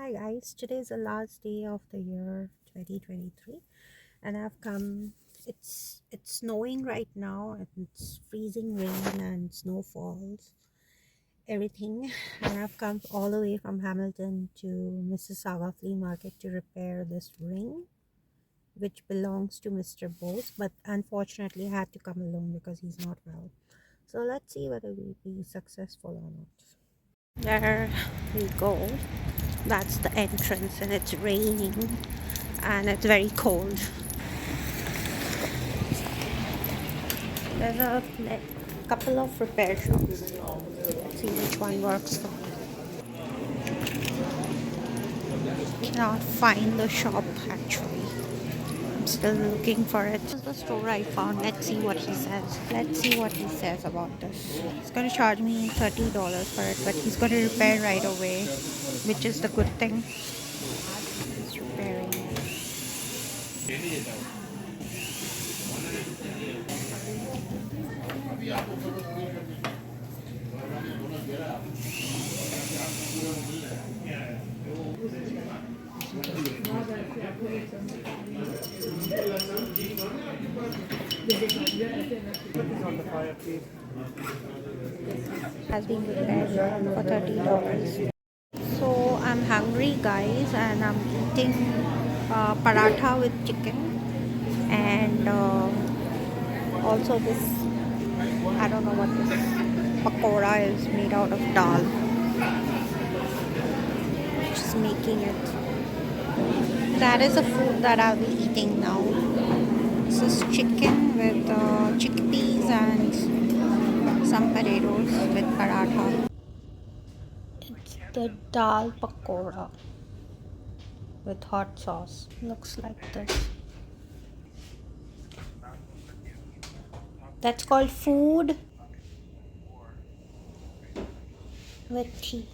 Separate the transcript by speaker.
Speaker 1: Hi guys, today is the last day of the year 2023 and I've come. It's snowing right now and it's freezing rain and snow falls, everything. And I've come all the way from Hamilton to Mississauga Flea Market to repair this ring which belongs to Mr. Bose, but unfortunately I had to come alone because he's not well. So let's see whether we'll be successful or not. There we go. That's the entrance and it's raining and it's very cold. There's a couple of repair shops. Let's see which one works for me. Cannot find the shop actually. I'm still looking for it. This is the store I found. Let's see what he says. Let's see what he says about this. He's gonna charge me $30 for it, but he's gonna repair right away, which is the good thing. He's repairing. Has been repaired for $30. So I'm hungry, guys, and I'm eating paratha with chicken, and also this, I don't know what this pakora is made out of dal. Just making it. That is the food that I'll be eating now. This is chicken with chickpeas and some potatoes with paratha. It's the dal pakora with hot sauce. Looks like this. That's called food with tea.